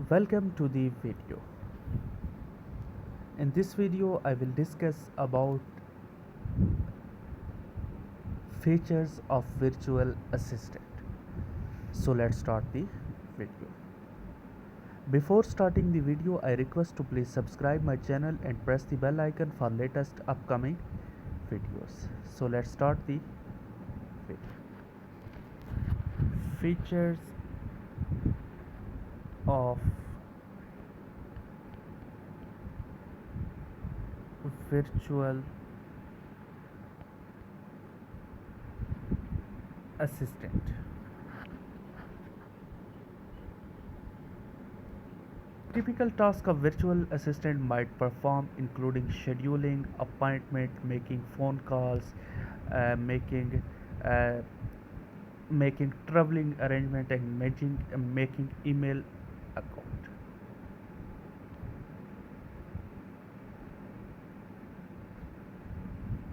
Welcome to the video. In this video I will discuss about features of virtual assistant. So let's start the video. Before starting the video I request to please subscribe my channel and press the bell icon for latest upcoming videos. So let's start the video. Features of virtual assistant. Typical tasks a virtual assistant might perform including scheduling appointment, making phone calls, making uh, making traveling arrangement and making email account.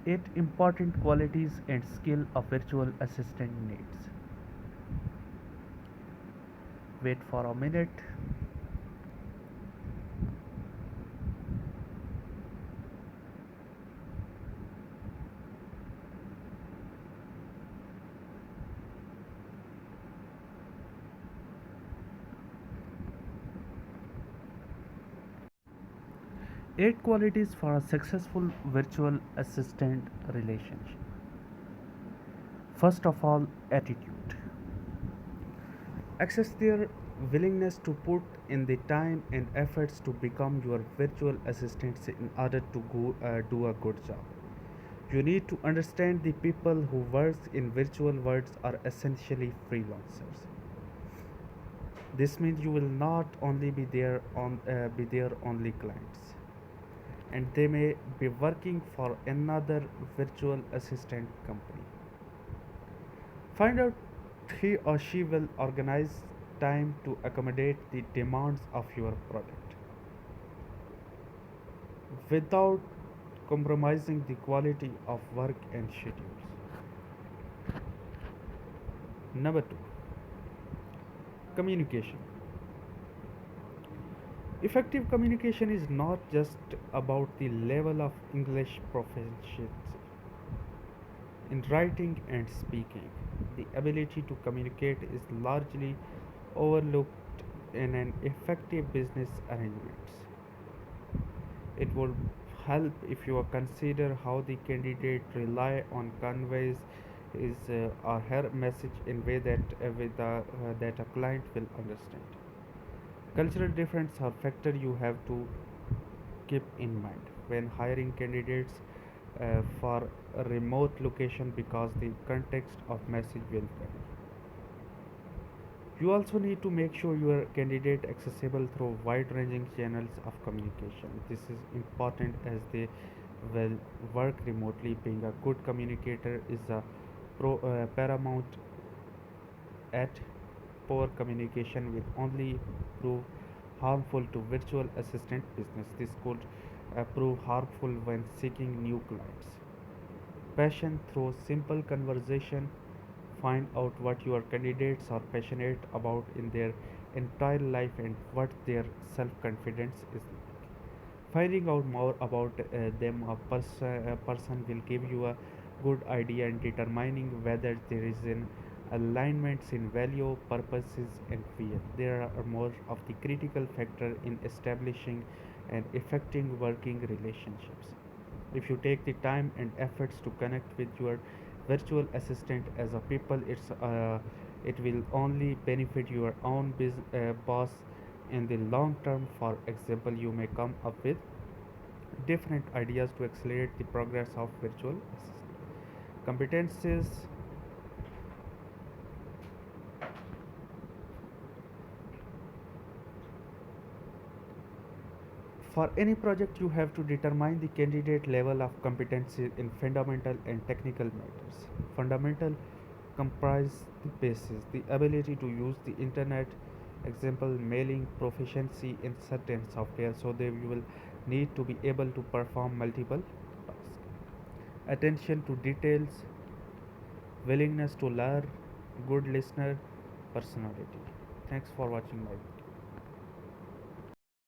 Eight important qualities and skill a virtual assistant needs. Wait for a minute. Eight qualities for a successful virtual assistant relationship. First of all, attitude. Access their willingness to put in the time and efforts to become your virtual assistants in order to do a good job. You need to understand the people who work in virtual worlds are essentially freelancers. This means you will not only be their only clients, and they may be working for another virtual assistant company. Find out he or she will organize time to accommodate the demands of your product without compromising the quality of work and schedules. Number two, communication. Effective communication is not just about the level of English proficiency in writing and speaking. The ability to communicate is largely overlooked in an effective business arrangements. It would help if you consider how the candidate rely on conveys his or her message in way that a client will understand. Cultural difference are factor you have to keep in mind when hiring candidates for a remote location because the context of message will vary. You also need to make sure your candidate accessible through wide-ranging channels of communication. This is important as they will work remotely. Being a good communicator is a paramount at poor communication will only prove harmful to virtual assistant business. This could prove harmful when seeking new clients. Passion through simple conversation. Find out what your candidates are passionate about in their entire life and what their self confidence is like. Finding out more about them, a person will give you a good idea in determining whether there is an alignments in value, purposes, and fear. There are more of the critical factor in establishing and effective working relationships. If you take the time and efforts to connect with your virtual assistant as a people, it will only benefit your own boss in the long term. For example, you may come up with different ideas to accelerate the progress of virtual assistant. Competencies. For any project, you have to determine the candidate level of competency in fundamental and technical matters. Fundamental comprise the basis, the ability to use the internet, example mailing, proficiency in certain software, so they will need to be able to perform multiple tasks. Attention to details, willingness to learn, good listener, personality. Thanks for watching my video.